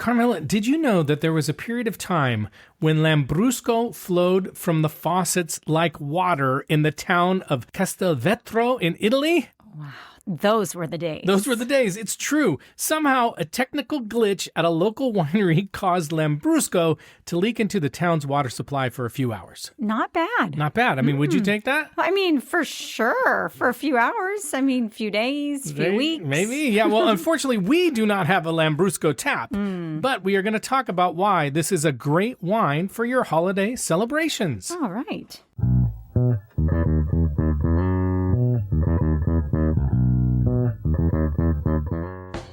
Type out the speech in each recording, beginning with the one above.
Carmela, did you know that there was a period of time when Lambrusco flowed from the faucets like water in the town of Castelvetro in Italy? Wow. Those were the days. Those were the days. It's true. Somehow, a technical glitch at a local winery caused Lambrusco to leak into the town's water supply for a few hours. Not bad. Not bad. I mean, would you take that? I mean, for sure. For a few hours. I mean, few days, few weeks. Maybe. Yeah. Well, unfortunately, we do not have a Lambrusco tap. But we are going to talk about why this is a great wine for your holiday celebrations. All right.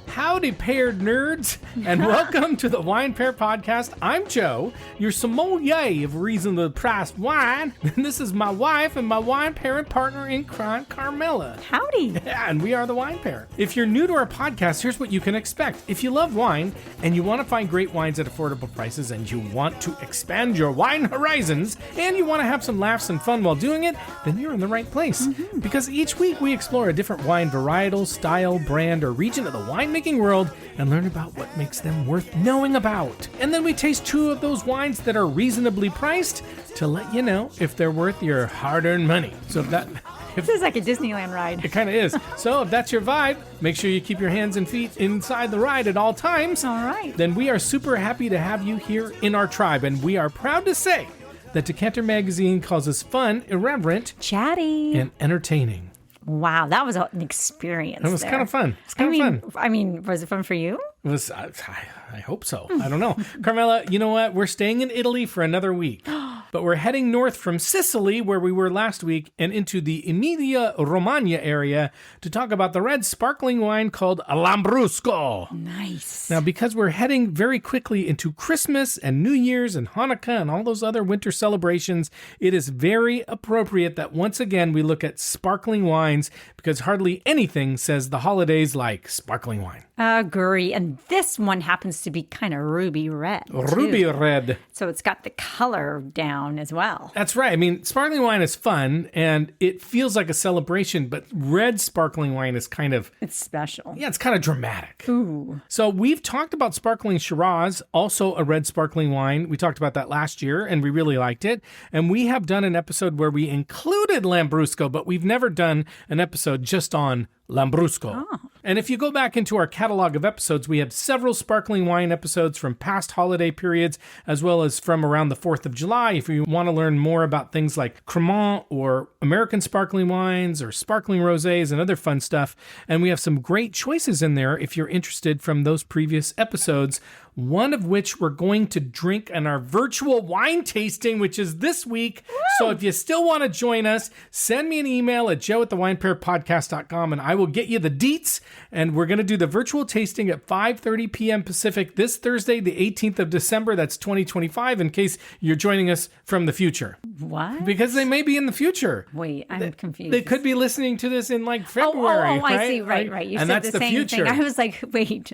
Howdy, paired nerds, and welcome to the Wine Pair Podcast. I'm Joe, your sommelier of reasonably priced wine, and this is my wife and my wine pairing partner in crime, Carmela. Howdy. Yeah, and we are the Wine Pair. If you're new to our podcast, here's what you can expect. If you love wine and you want to find great wines at affordable prices and you want to expand your wine horizons and you want to have some laughs and fun while doing it, then you're in the right place. Because each week we explore a different wine varietal, style, brand, or region of the winemaking world and learn about what makes them worth knowing about. And then we taste two of those wines that are reasonably priced to let you know if they're worth your hard-earned money. So This is like a Disneyland ride. It kind of is. So if that's your vibe, make sure you keep your hands and feet inside the ride at all times. All right. Then we are super happy to have you here in our tribe, and we are proud to say that Decanter Magazine calls us fun, irreverent, Chatty, and entertaining. Wow, that was an experience. It was kind of fun. It's kind of fun. I mean, was it fun for you? It was. I hope so. I don't know. Carmela, you know what? We're staying in Italy for another week. But we're heading north from Sicily, where we were last week, and into the Emilia-Romagna area to talk about the red sparkling wine called Lambrusco. Nice. Now, because we're heading very quickly into Christmas and New Year's and Hanukkah and all those other winter celebrations, it is very appropriate that once again we look at sparkling wines, because hardly anything says the holidays like sparkling wine. Agree. And this one happens to be kind of ruby red. Ruby red. So it's got the color down as well. That's right. I mean, sparkling wine is fun and it feels like a celebration, but red sparkling wine is kind of... It's special. Yeah, it's kind of dramatic. Ooh. So we've talked about sparkling Shiraz, also a red sparkling wine. We talked about that last year and we really liked it. And we have done an episode where we included Lambrusco, but we've never done an episode just on Lambrusco. Oh. And if you go back into our catalog of episodes, we have several sparkling wine episodes from past holiday periods, as well as from around the 4th of July. If you want to learn more about things like Cremant or American sparkling wines or sparkling rosés and other fun stuff. And we have some great choices in there if you're interested from those previous episodes, one of which we're going to drink in our virtual wine tasting, which is this week. Woo! So if you still want to join us, send me an email at joe@thewinepairpodcast.com and I will get you the deets. And we're going to do the virtual tasting at 5:30 p.m. Pacific this Thursday, the 18th of December. That's 2025, in case you're joining us from the future. What? Because they may be in the future. Wait, I'm confused. They could be listening to this in like February. Oh, I see. Right. You and said that's the same future. thing. I was like, wait,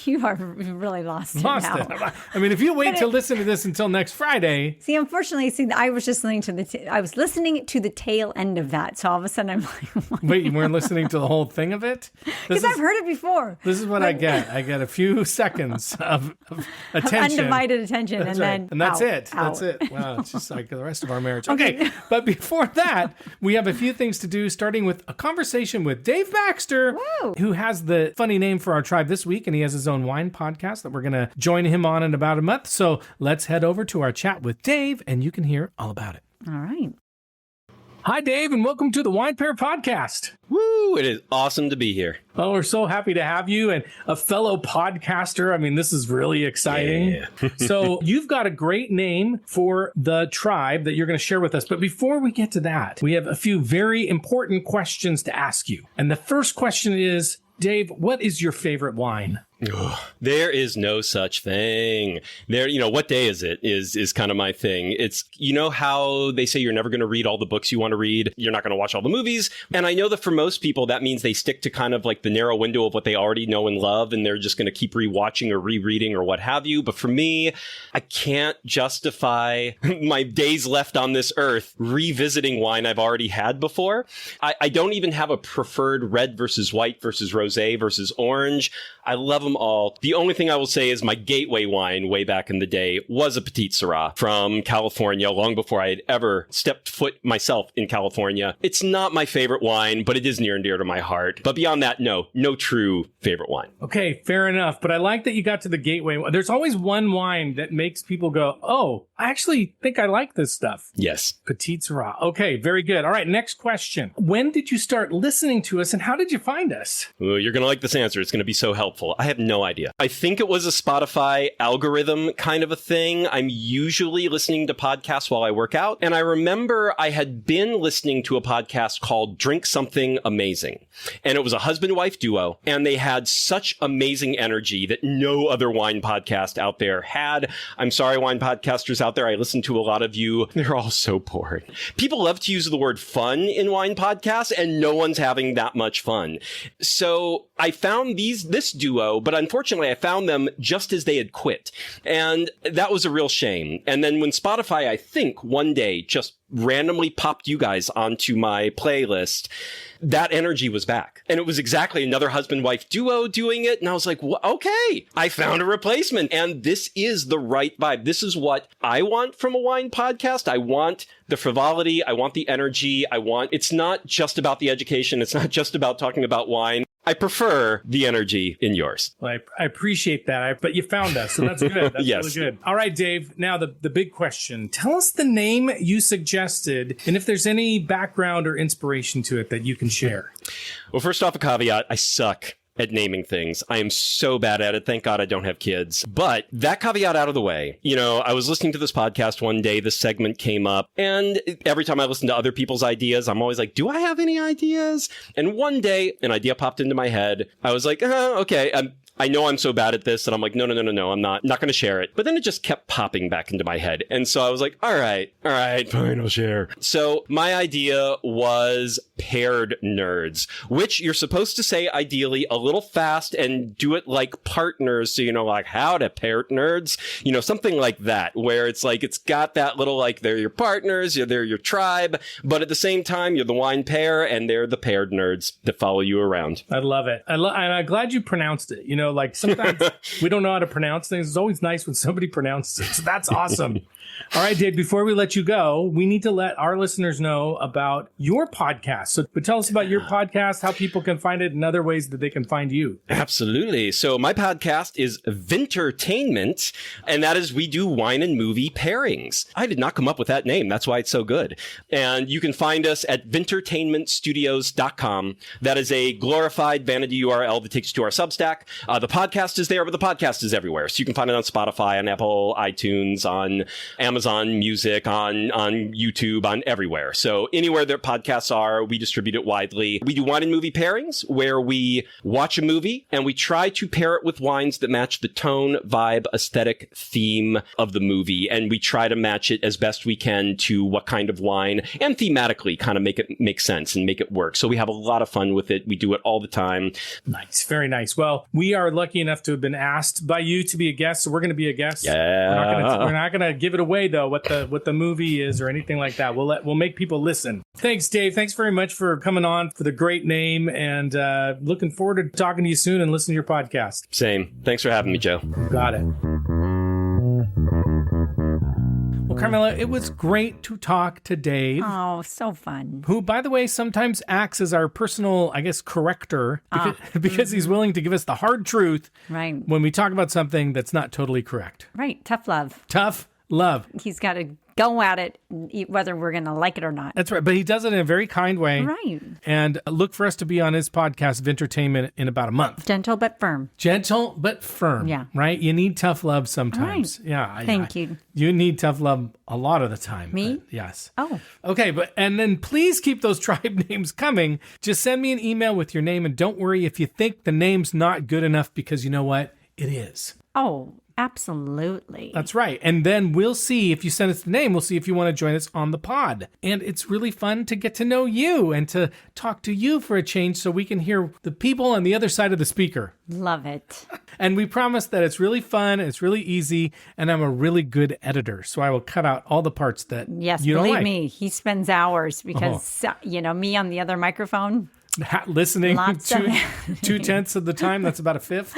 you are really lost it Lost now. it. I mean, if you wait to listen to this until next Friday. See, unfortunately, I was just listening to I was listening to the tail end of that. So all of a sudden I'm like, wait, you weren't listening to the whole thing of it? Because I've heard it before. This is what I get. I get a few seconds of attention. Undivided attention. That's and right. then And that's out, it. out. That's it. Wow, it's just like the rest of our marriage. Okay. But before that, we have a few things to do, starting with a conversation with Dave Baxter, who has the funny name for our tribe this week, and he has his own wine podcast that we're going to join him on in about a month. So let's head over to our chat with Dave, and you can hear all about it. All right. Hi, Dave, and welcome to the Wine Pair Podcast. Woo! It is awesome to be here. Oh, we're so happy to have you and a fellow podcaster. I mean, this is really exciting. Yeah. So you've got a great name for the tribe that you're going to share with us. But before we get to that, we have a few very important questions to ask you. And the first question is, Dave, what is your favorite wine? There is no such thing. What day is it is kind of my thing. It's, how they say you're never going to read all the books you want to read. You're not going to watch all the movies. And I know that for most people, that means they stick to kind of like the narrow window of what they already know and love. And they're just going to keep rewatching or rereading or what have you. But for me, I can't justify my days left on this earth revisiting wine I've already had before. I don't even have a preferred red versus white versus rosé versus orange. I love them them all. The only thing I will say is my gateway wine way back in the day was a Petite Syrah from California, long before I had ever stepped foot myself in California. It's not my favorite wine, but it is near and dear to my heart. But beyond that, no true favorite wine. Okay, fair enough. But I like that you got to the gateway. There's always one wine that makes people go, oh, I actually think I like this stuff. Yes. Petite Syrah. Okay, very good. All right, next question. When did you start listening to us and how did you find us? Ooh, you're going to like this answer. It's going to be so helpful. I have no idea. I think it was a Spotify algorithm kind of a thing. I'm usually listening to podcasts while I work out. And I remember I had been listening to a podcast called Drink Something Amazing. And it was a husband-wife duo. And they had such amazing energy that no other wine podcast out there had. I'm sorry, wine podcasters out there. I listen to a lot of you. They're all so boring. People love to use the word fun in wine podcasts, and no one's having that much fun. So I found this duo, but unfortunately I found them just as they had quit. And that was a real shame. And then when Spotify, I think one day just randomly popped you guys onto my playlist, that energy was back. And it was exactly another husband-wife duo doing it. And I was like, okay, I found a replacement. And this is the right vibe. This is what I want from a wine podcast. I want the frivolity. I want the energy. It's not just about the education. It's not just about talking about wine. I prefer the energy in yours. Well, I appreciate that, but you found us, so that's good. That's yes. Really good. All right, Dave, now the big question. Tell us the name you suggested, and if there's any background or inspiration to it that you can share. Well, first off, a caveat. I suck at naming things. I am so bad at it. Thank God I don't have kids. But that caveat out of the way, I was listening to this podcast one day, this segment came up, and every time I listen to other people's ideas, I'm always like, do I have any ideas? And one day, an idea popped into my head. I was like, okay, I know I'm so bad at this that I'm like, no, I'm not going to share it. But then it just kept popping back into my head. And so I was like, all right, fine, I'll share. So my idea was paired nerds, which you're supposed to say ideally a little fast and do it like partners. So, like how to paired nerds, something like that, where it's like, it's got that little, like they're your partners, they're your tribe, but at the same time, you're the wine pair and they're the paired nerds that follow you around. I love it. And I'm glad you pronounced it. Like sometimes we don't know how to pronounce things. It's always nice when somebody pronounces it. So that's awesome. All right, Dave, before we let you go, we need to let our listeners know about your podcast. But tell us about your podcast, how people can find it, and other ways that they can find you. Absolutely. So my podcast is Venturini, and that is we do wine and movie pairings. I did not come up with that name. That's why it's so good. And you can find us at ventertainmentstudios.com. That is a glorified vanity URL that takes you to our Substack. The podcast is there, but the podcast is everywhere. So you can find it on Spotify, on Apple, iTunes, on Amazon Music, on YouTube, on everywhere. So anywhere their podcasts are, we distribute it widely. We do wine and movie pairings where we watch a movie and we try to pair it with wines that match the tone, vibe, aesthetic, theme of the movie. And we try to match it as best we can to what kind of wine and thematically kind of make it make sense and make it work. So we have a lot of fun with it. We do it all the time. Nice. Very nice. Well, we are lucky enough to have been asked by you to be a guest. So we're going to be a guest. Yeah. We're not going to give it away though what the movie is or anything like that. We'll make people listen. Thanks, Dave. Thanks very much for coming on, for the great name, and looking forward to talking to you soon and listening to your podcast. Same. Thanks for having me, Joe. Got it. Well, Carmela, it was great to talk to Dave. Oh, so fun. Who, by the way, sometimes acts as our personal, corrector because he's willing to give us the hard truth when we talk about something that's not totally correct. Right. Tough love. Tough love. He's got to go at it, whether we're going to like it or not. That's right. But he does it in a very kind way. Right. And look for us to be on his podcast, Ventertainment, in about a month. Gentle but firm. Gentle but firm. Yeah. Right? You need tough love sometimes. Right. Yeah. Thank you. You need tough love a lot of the time. Me? Yes. Oh. Okay. And then please keep those tribe names coming. Just send me an email with your name. And don't worry if you think the name's not good enough, because you know what? It is. Oh, absolutely. That's right. And then we'll see, if you send us the name, we'll see if you want to join us on the pod. And it's really fun to get to know you and to talk to you for a change so we can hear the people on the other side of the speaker. Love it. And we promise that it's really fun, it's really easy, and I'm a really good editor. So I will cut out all the parts that you don't like. Believe me, he spends hours because, me on the other microphone. listening Lots of- 2/10 of the time. That's about a fifth.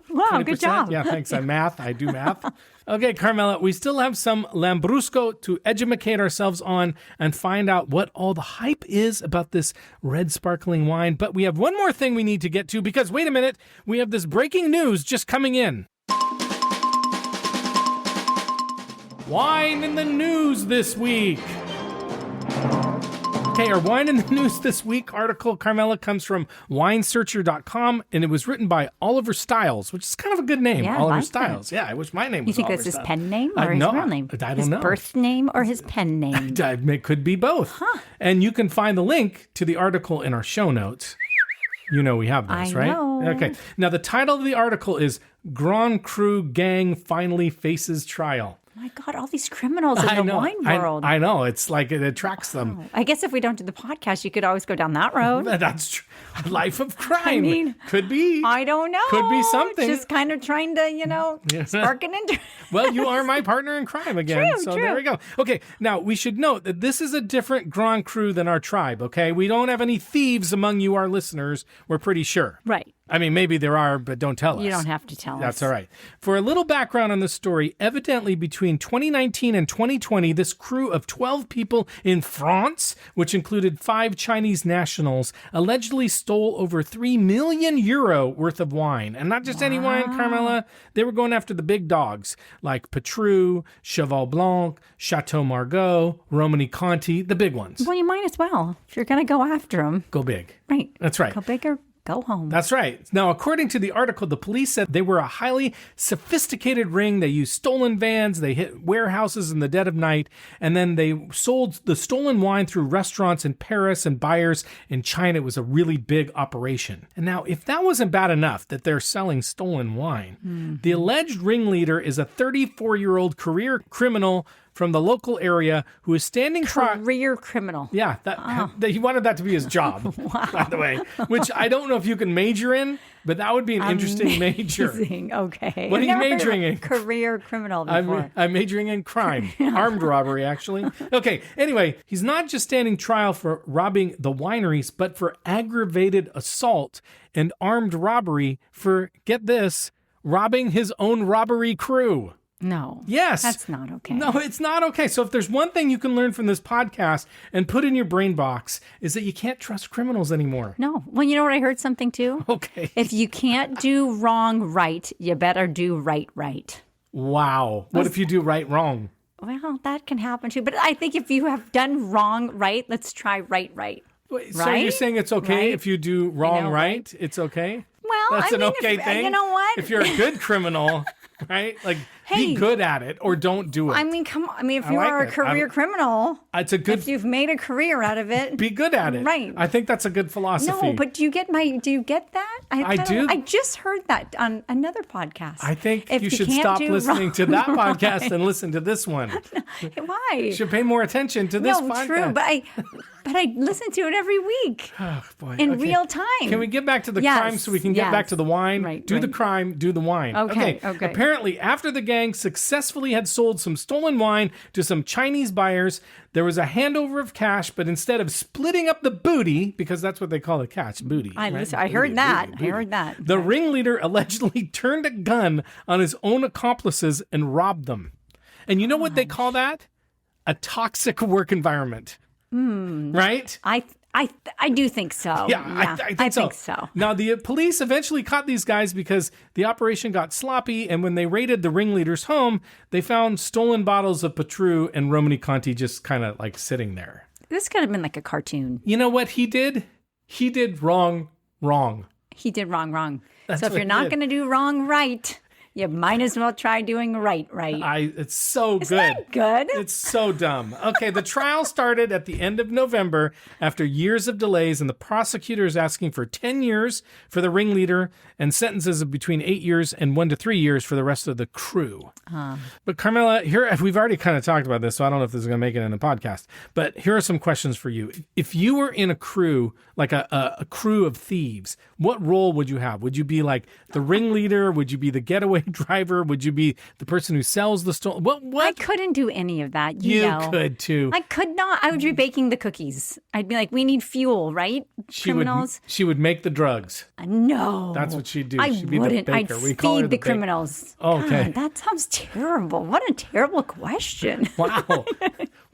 Wow, good 20%. job. Yeah, thanks. I do math. Okay, Carmela, we still have some Lambrusco to educate ourselves on and find out what all the hype is about this red sparkling wine. But we have one more thing we need to get to because, wait a minute, we have this breaking news just coming in. Wine in the news this week. Okay, our Wine in the News this week article, Carmela, comes from winesearcher.com, and it was written by Oliver Stiles, which is kind of a good name, Yeah, I Oliver like Stiles. that. Yeah, I wish my name You was think Oliver that's his Stiles. pen name or his No, real name? I don't his know. birth name or his pen name? It could be both. And you can find the link to the article in our show notes. You know we have those, I right? know. Okay. Now, the title of the article is Grand Cru Gang Finally Faces Trial. My God, all these criminals in the wine world. I know. It's like it attracts them. I guess if we don't do the podcast, you could always go down that road. That's true. Life of crime. I mean, could be. I don't know. Could be something. Just kind of trying to, spark an interest. Well, you are my partner in crime again. True, so true. there we go. Okay, now we should note that this is a different Grand Cru than our tribe, okay? We don't have any thieves among you, our listeners, we're pretty sure. Right. I mean, maybe there are, but don't tell us. You don't have to tell us. That's all right. For a little background on the story, evidently between 2019 and 2020, this crew of 12 people in France, which included 5 Chinese nationals, allegedly stole over 3 million euro worth of wine. And not just any wine, Carmela. They were going after the big dogs like Petrus, Cheval Blanc, Chateau Margaux, Romani Conti, the big ones. Well, you might as well. If you're going to go after them. Go big. Right. That's right. Go big or go home. That's right. Now, according to the article, the police said they were a highly sophisticated ring. They used stolen vans. They hit warehouses in the dead of night. And then they sold the stolen wine through restaurants in Paris and buyers in China. It was a really big operation. And now, if that wasn't bad enough that they're selling stolen wine, the alleged ringleader is a 34-year-old career criminal from the local area who is standing trial. Career criminal. Yeah, he wanted that to be his job, by the way, which I don't know if you can major in, but that would be an interesting major. Okay. What are you majoring in? Career criminal before. I'm majoring in crime, armed robbery, actually. Okay, anyway, he's not just standing trial for robbing the wineries, but for aggravated assault and armed robbery for, get this, robbing his own robbery crew. No. Yes. That's not okay. No, it's not okay. So if there's one thing you can learn from this podcast and put in your brain box is that you can't trust criminals anymore. No. Well, you know what? I heard something too. Okay. If you can't do wrong right, you better do right. Wow. What if you do right wrong? Well, that can happen too. But I think if you have done wrong right, let's try right. Wait, so you're saying it's okay Right? if you do wrong know, right? It's okay? Well, That's I an mean, okay thing? You know what? If you're a good criminal, right? Like, Hey. be good at it or don't do it. I mean, come on. I mean, if I you like are a it. career criminal, It's a good... if you've made a career out of it, Be good at it. Right. I think that's a good philosophy. No, but do you get that? I do. I just heard that on another podcast. I think If you should can't stop do listening to that wrong podcast right. and listen to this one. Why? You should pay more attention to this No, podcast. true, but I listen to it every week Oh, boy. in Okay. real time. Can we get back to the Yes, crime so we can get back yes. to the wine? Right, do the right. crime, do the wine. Okay. Apparently, after the gang successfully had sold some stolen wine to some Chinese buyers, there was a handover of cash, but instead of splitting up the booty, because that's what they call the cash, booty. I right? heard that. I heard that. The ringleader allegedly turned a gun on his own accomplices and robbed them. And you know what they call that? A toxic work environment. Right? I do think so. Yeah, I think so. Now, the police eventually caught these guys because the operation got sloppy, and when they raided the ringleader's home, they found stolen bottles of Petrus and Romani Conti just kind of like sitting there. This could have been like a cartoon. You know what he did? He did wrong. He did wrong. That's So if what you're he not did. going to do wrong right, you might as well try doing right. It's so Isn't good. that good? It's so dumb. Okay, the trial started at the end of November after years of delays, and the prosecutor is asking for 10 years for the ringleader and sentences of between 8 years and 1 to 3 years for the rest of the crew. But Carmela, here we've already kind of talked about this, so I don't know if this is going to make it in the podcast. But here are some questions for you. If you were in a crew, like a crew of thieves, what role would you have? Would you be like the ringleader? Would you be the getaway driver? Would you be the person who sells the stolen? What? I couldn't do any of that. You know. could too. I could not. I would be baking the cookies. I'd be like, we need fuel, right? Criminals. She would make the drugs. No. That's what she'd do. I She'd be wouldn't. the I'd baker. We call her feed the baker. criminals. Oh, okay. God, that sounds terrible. What a terrible question. Wow.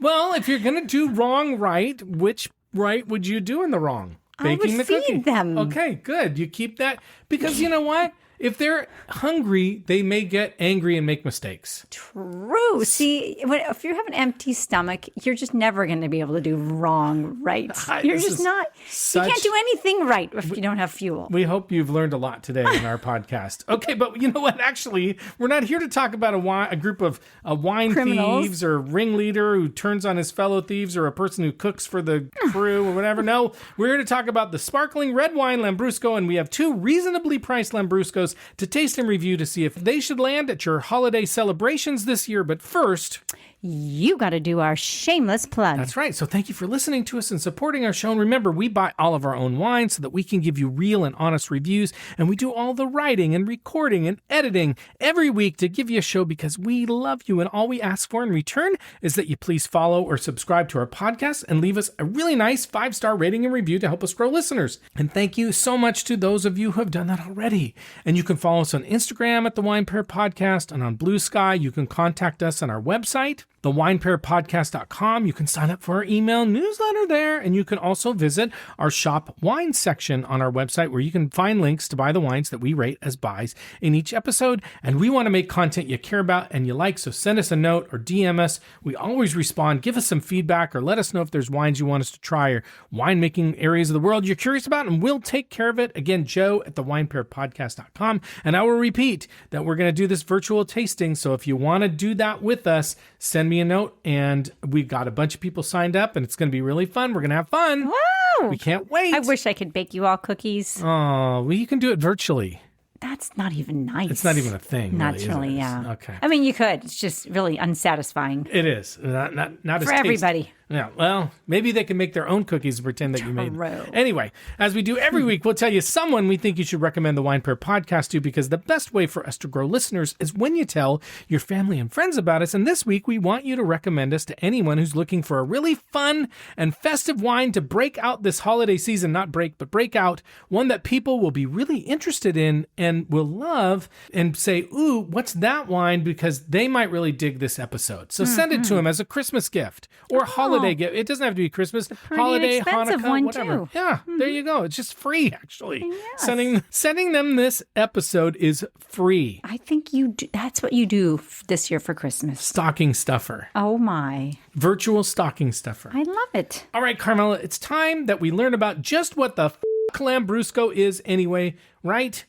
Well, if you're going to do wrong right, which right would you do in the wrong? Baking the cookie. Feed them. Okay, good. You keep that because you know what? If they're hungry, they may get angry and make mistakes. True. See, if you have an empty stomach, you're just never going to be able to do wrong right. You're just not. You can't do anything right if you don't have fuel. We hope you've learned a lot today in our podcast. Okay, but you know what? Actually, we're not here to talk about a group of wine Criminals. thieves or ringleader who turns on his fellow thieves or a person who cooks for the crew or whatever. No, we're here to talk about the sparkling red wine Lambrusco, and we have 2 reasonably priced Lambruscos to taste and review to see if they should land at your holiday celebrations this year. But first, You got to do our shameless plug. that's right. So thank you for listening to us and supporting our show. And remember, we buy all of our own wine so that we can give you real and honest reviews. And we do all the writing and recording and editing every week to give you a show because we love you. And all we ask for in return is that you please follow or subscribe to our podcast and leave us a really nice 5-star rating and review to help us grow listeners. And thank you so much to those of you who have done that already. And you can follow us on Instagram at The Wine Pair Podcast and on Blue Sky. You can contact us on our website, thewinepairpodcast.com. You can sign up for our email newsletter there, and you can also visit our shop wine section on our website where you can find links to buy the wines that we rate as buys in each episode. And we want to make content you care about and you like, so send us a note or DM us. We always respond. Give us some feedback or let us know if there's wines you want us to try or winemaking areas of the world you're curious about, and we'll take care of it. Again, Joe at thewinepairpodcast.com. And I will repeat that we're going to do this virtual tasting, so if you want to do that with us, send me a note, and we've got a bunch of people signed up, and it's going to be really fun. We're going to have fun. Wow. We can't wait. I wish I could bake you all cookies. Oh, well, you can do it virtually. That's not even nice. It's not even a thing. Naturally, really, is it? yeah. Okay. I mean, you could. It's just really unsatisfying. It is. Not as For tasty. everybody. Yeah, well, maybe they can make their own cookies and pretend that you made True. them. Anyway, as we do every week, we'll tell you someone we think you should recommend the Wine Pair Podcast to, because the best way for us to grow listeners is when you tell your family and friends about us. And this week, we want you to recommend us to anyone who's looking for a really fun and festive wine to break out this holiday season. Not break, but break out. One that people will be really interested in and will love and say, ooh, what's that wine? Because they might really dig this episode. So send it to them as a Christmas gift or holiday gift. It doesn't have to be Christmas, holiday, inexpensive Hanukkah, one, whatever. too. Yeah, there you go. It's just free, actually. Yes. Sending them this episode is free. I think you do. That's what you do this year for Christmas. Stocking stuffer. Oh, my. Virtual stocking stuffer. I love it. All right, Carmela, it's time that we learn about just what the Lambrusco is anyway, right?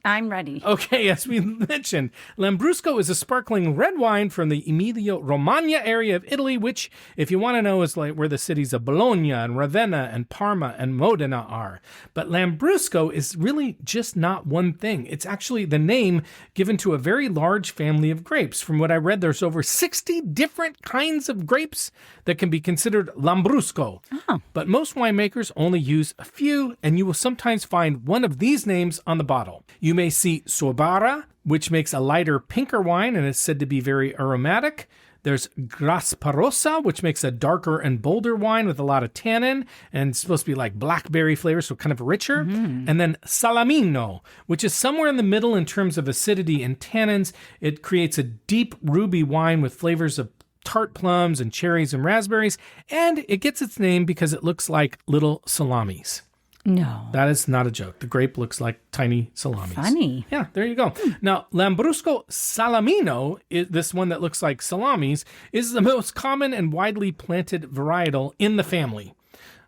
I'm ready. Okay, as we mentioned, Lambrusco is a sparkling red wine from the Emilia-Romagna area of Italy, which, if you want to know, is like where the cities of Bologna and Ravenna and Parma and Modena are. But Lambrusco is really just not one thing. It's actually the name given to a very large family of grapes. From what I read, there's over 60 different kinds of grapes that can be considered Lambrusco. Oh. But most winemakers only use a few, and you will sometimes find one of these names on the bottle. You may see Sorbara, which makes a lighter, pinker wine and is said to be very aromatic. There's Grasparosa, which makes a darker and bolder wine with a lot of tannin and it's supposed to be like blackberry flavor, so kind of richer. And then Salamino, which is somewhere in the middle in terms of acidity and tannins. It creates a deep ruby wine with flavors of tart plums and cherries and raspberries, and it gets its name because it looks like little salamis. No. That is not a joke. The grape looks like tiny salamis. Funny. Yeah, there you go. Now, Lambrusco Salamino, this one that looks like salamis, is the most common and widely planted varietal in the family.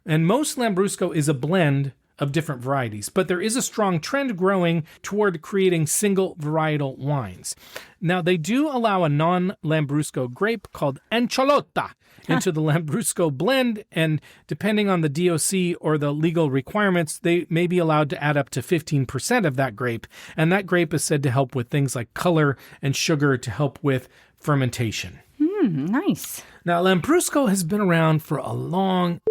And most Lambrusco is a blend of different varieties, but there is a strong trend growing toward creating single varietal wines. Now, they do allow a non-Lambrusco grape called Ancholota into the Lambrusco blend, and depending on the DOC or the legal requirements, they may be allowed to add up to 15% of that grape, and that grape is said to help with things like color and sugar to help with fermentation. Nice. Now, Lambrusco has been around for a long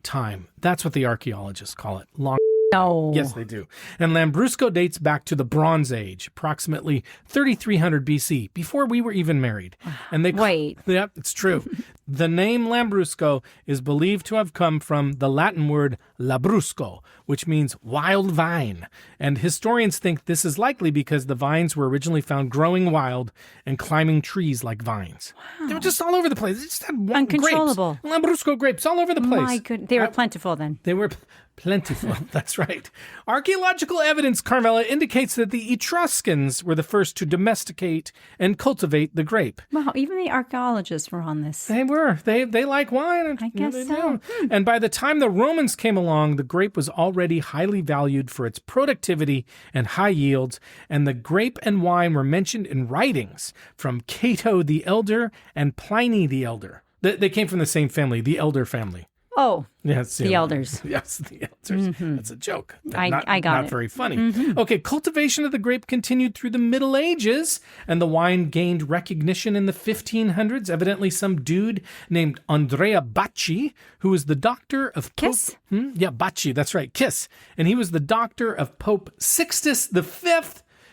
time. That's what the archaeologists call it, long No. Yes, they do. And Lambrusco dates back to the Bronze Age, approximately 3300 BC, before we were even married. And they Wait. Yep, it's true. The name Lambrusco is believed to have come from the Latin word labrusco, which means wild vine. And historians think this is likely because the vines were originally found growing wild and climbing trees like vines. Wow. They were just all over the place. They just had Uncontrollable. grapes. Lambrusco grapes all over the place. My goodness. They were plentiful then. They were plentiful. That's right. Archaeological evidence, Carmela, indicates that the Etruscans were the first to domesticate and cultivate the grape. Wow, even the archaeologists were on this. They were. They like wine. I guess they so. do. And by the time the Romans came along, the grape was already highly valued for its productivity and high yields, and the grape and wine were mentioned in writings from Cato the Elder and Pliny the Elder. They came from the same family, the Elder family. Oh, yes, the elders. Yes, the elders. Mm-hmm. That's a joke. I got it. Not very funny. Okay, cultivation of the grape continued through the Middle Ages, and the wine gained recognition in the 1500s. Evidently, some dude named Andrea Bacci, who was the doctor of Pope... Kiss? Yeah, Bacci, that's right, Kiss. And he was the doctor of Pope Sixtus V.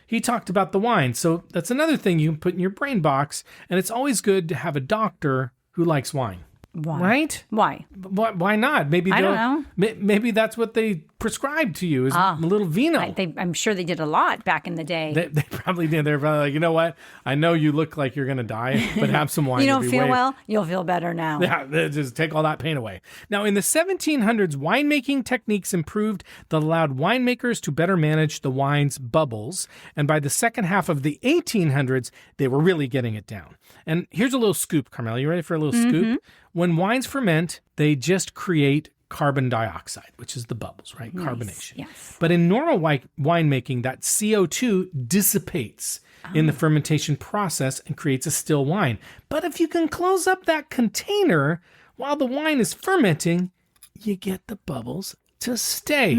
He talked about the wine. So that's another thing you can put in your brain box, and it's always good to have a doctor who likes wine. Why? Right? Why? Why not? Maybe I don't know. Maybe that's what they prescribed to you is a little vino. I'm sure they did a lot back in the day. They probably did. They're probably like, you know what? I know you look like you're going to die, but have some wine. You don't feel well? You'll feel better now. Yeah, just take all that pain away. Now, in the 1700s, winemaking techniques improved that allowed winemakers to better manage the wine's bubbles. And by the second half of the 1800s, they were really getting it down. And here's a little scoop, Carmela. You ready for a little scoop? When wines ferment, they just create carbon dioxide, which is the bubbles, right? Nice. Carbonation. Yes. But in normal winemaking, that CO2 dissipates in the fermentation process and creates a still wine. But if you can close up that container while the wine is fermenting, you get the bubbles to stay.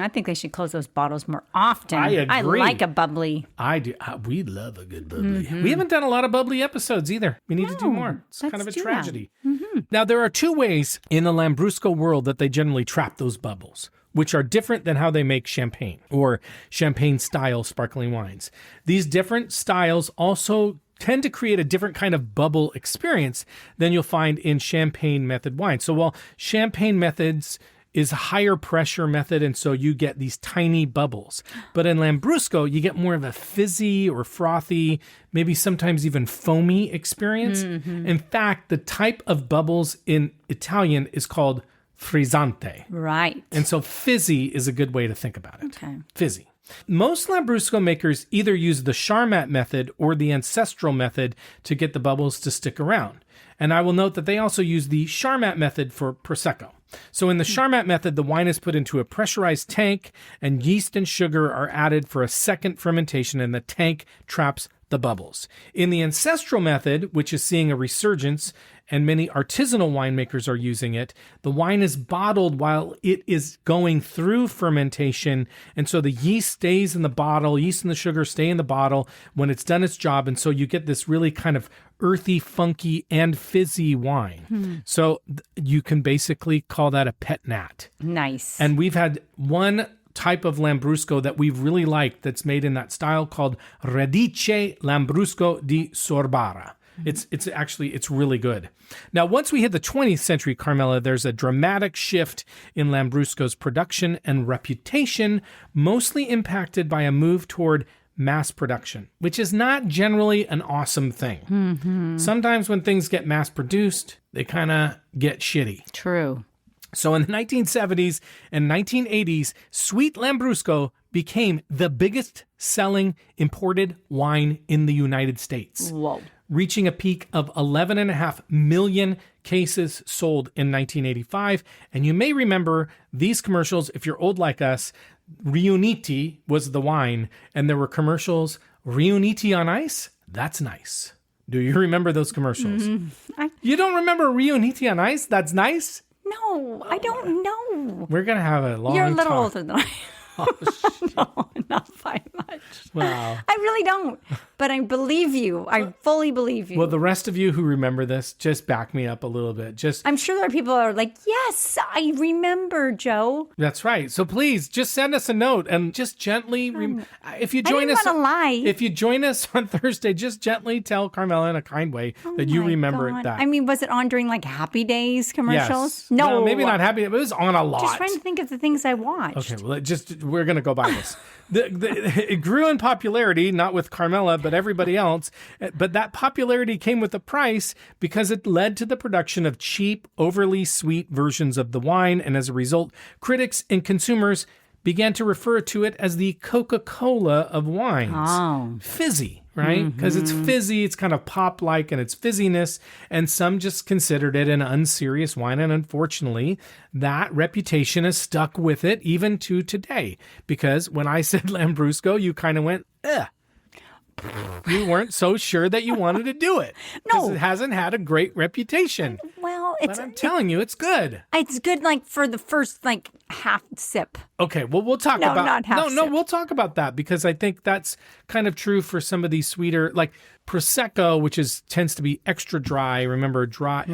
I think they should close those bottles more often. I agree. I like a bubbly. I do. We love a good bubbly. We haven't done a lot of bubbly episodes either. We need to do more. It's kind of a tragedy. Now, there are two ways in the Lambrusco world that they generally trap those bubbles, which are different than how they make champagne or champagne-style sparkling wines. These different styles also tend to create a different kind of bubble experience than you'll find in champagne method wine. So while champagne methods is a higher pressure method, and so you get these tiny bubbles. But in Lambrusco, you get more of a fizzy or frothy, maybe sometimes even foamy experience. In fact, the type of bubbles in Italian is called frizzante. Right. And so fizzy is a good way to think about it. Okay. Fizzy. Most Lambrusco makers either use the Charmat method or the ancestral method to get the bubbles to stick around. And I will note that they also use the Charmat method for Prosecco. So in the Charmat method, the wine is put into a pressurized tank and yeast and sugar are added for a second fermentation and the tank traps the bubbles. In the ancestral method, which is seeing a resurgence and many artisanal winemakers are using it, the wine is bottled while it is going through fermentation. And so the yeast stays in the bottle, yeast and the sugar stay in the bottle when it's done its job. And so you get this really kind of earthy, funky, and fizzy wine. So you can basically call that a pet nat. Nice. And we've had one type of Lambrusco that we've really liked that's made in that style called Radice Lambrusco di Sorbara. It's really good. Now, once we hit the 20th century, Carmela, there's a dramatic shift in Lambrusco's production and reputation, mostly impacted by a move toward mass production, which is not generally an awesome thing. Sometimes when things get mass produced, they kind of get shitty. True. So in the 1970s and 1980s, Sweet Lambrusco became the biggest selling imported wine in the United States. Whoa. Reaching a peak of 11.5 million cases sold in 1985. And you may remember these commercials, if you're old like us. Riuniti was the wine, and there were commercials. Riuniti on ice? That's nice. Do you remember those commercials? You don't remember Riuniti on ice? That's nice? No, I don't know. We're going to have a long You're a little talk. older than I am. Oh, no, not by much. Wow. I really don't. but I believe you. I fully believe you. Well, the rest of you who remember this, just back me up a little bit. I'm sure there are people that are like, yes, I remember, Joe. That's right. So please just send us a note and just gently, if you join I us, didn't want to lie. if you join us on Thursday, just gently tell Carmela in a kind way that you remember God. that. I mean, was it on during like Happy Days commercials? Yes. No, Well, maybe not happy. It was on a lot. Just trying to think of the things I watched. Okay, well, we're going to go by this. It grew in popularity, not with Carmela, but everybody else. But that popularity came with a price because it led to the production of cheap, overly sweet versions of the wine. And as a result, critics and consumers began to refer to it as the Coca-Cola of wines. Oh. Fizzy, right? Because it's fizzy, it's kind of pop-like in its fizziness, and some just considered it an unserious wine. And unfortunately, that reputation has stuck with it even to today. Because when I said Lambrusco, you kind of went, ugh. You weren't so sure that you wanted to do it. No. It hasn't had a great reputation. Well, But I'm telling you, it's good. it's good like for the first like half sip. Okay, well, we'll talk No, about not half no, sip. we'll talk about that because I think that's kind of true for some of these sweeter, like Prosecco, which tends to be extra dry. Remember, dry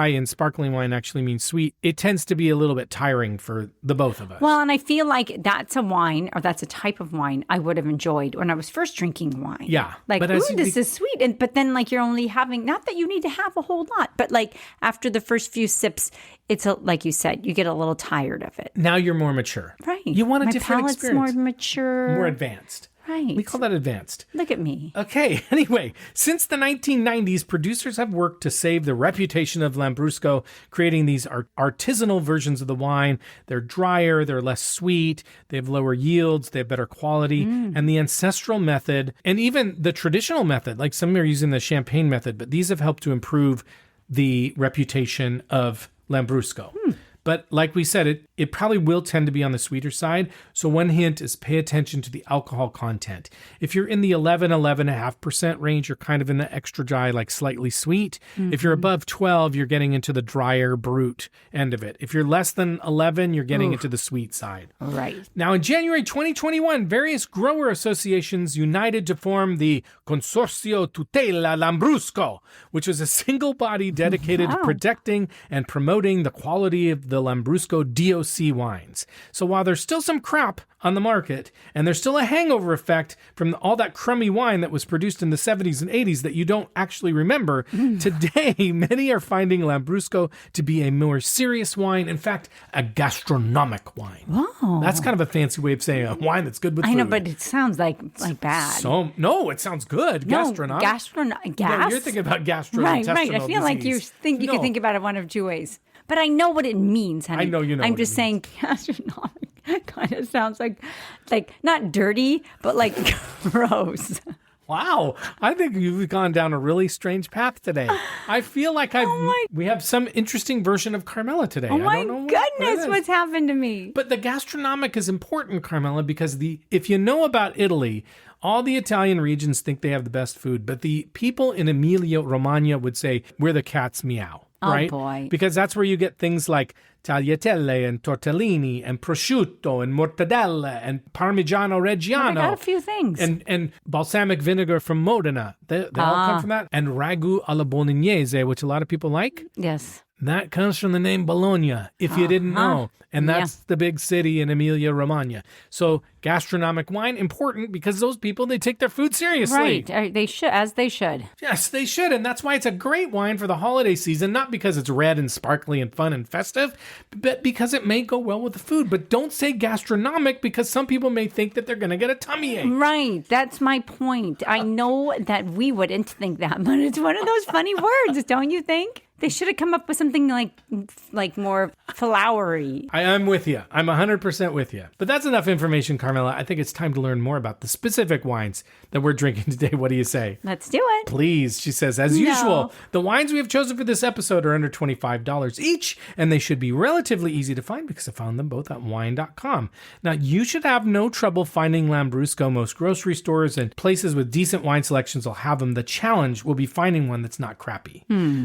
and sparkling wine actually means sweet. It tends to be a little bit tiring for the both of us. Well, and I feel like that's a wine or that's a type of wine I would have enjoyed when I was first drinking wine. Yeah, Like, but ooh, this is sweet. But then like you're only having, not that you need to have a whole lot, but like after the first few sips, it's like you said, you get a little tired of it. Now you're more mature. Right. You want a My different palate's experience. more mature. More advanced. Right. We call that advanced. Look at me. Okay, anyway, since the 1990s, producers have worked to save the reputation of Lambrusco, creating these artisanal versions of the wine. They're drier, they're less sweet, they have lower yields, they have better quality, and the ancestral method, and even the traditional method, like some are using the champagne method, but these have helped to improve the reputation of Lambrusco. But like we said, it probably will tend to be on the sweeter side. So one hint is pay attention to the alcohol content. If you're in the 11.5% range, you're kind of in the extra dry, like slightly sweet. If you're above 12, you're getting into the drier, brute end of it. If you're less than 11, you're getting into the sweet side. Right. Now, in January 2021, various grower associations united to form the Consorzio Tutela Lambrusco, which was a single body dedicated to protecting and promoting the quality of the Lambrusco DOC wines. So while there's still some crap on the market, and there's still a hangover effect from all that crummy wine that was produced in the 70s and 80s that you don't actually remember, today many are finding Lambrusco to be a more serious wine, in fact, a gastronomic wine. Whoa. That's kind of a fancy way of saying a wine that's good with food. I know, but it sounds like bad. So, no, it sounds good. Gastronomic. No, you're thinking about gastrointestinal Right. I feel like you can think about it one of two ways. But I know what it means, honey. I know you know I'm what just it saying gastronomic kind of sounds like not dirty, but like gross. Wow, I think you've gone down a really strange path today. I feel like we have some interesting version of Carmela today. Oh my I don't know goodness, what's happened to me? But the gastronomic is important, Carmela, because if you know about Italy, all the Italian regions think they have the best food, but the people in Emilia-Romagna would say we're the cat's meow. Right? Oh, boy. Because that's where you get things like tagliatelle and tortellini and prosciutto and mortadella and parmigiano reggiano. I got a few things. And balsamic vinegar from Modena. They all come from that. And ragu alla bolognese, which a lot of people like. Yes. That comes from the name Bologna, if you didn't know. And that's the big city in Emilia-Romagna. So gastronomic wine, important because those people, they take their food seriously. Right. They should, as they should. Yes, they should. And that's why it's a great wine for the holiday season, not because it's red and sparkly and fun and festive, but because it may go well with the food. But don't say gastronomic because some people may think that they're going to get a tummy ache. Right. That's my point. I know that we wouldn't think that, but it's one of those funny words, don't you think? They should have come up with something like more flowery. I'm with you. I'm 100% with you. But that's enough information, Carmela. I think it's time to learn more about the specific wines that we're drinking today. What do you say? Let's do it. Please, she says, as usual, the wines we have chosen for this episode are under $25 each, and they should be relatively easy to find because I found them both at wine.com. Now, you should have no trouble finding Lambrusco. Most grocery stores and places with decent wine selections will have them. The challenge will be finding one that's not crappy.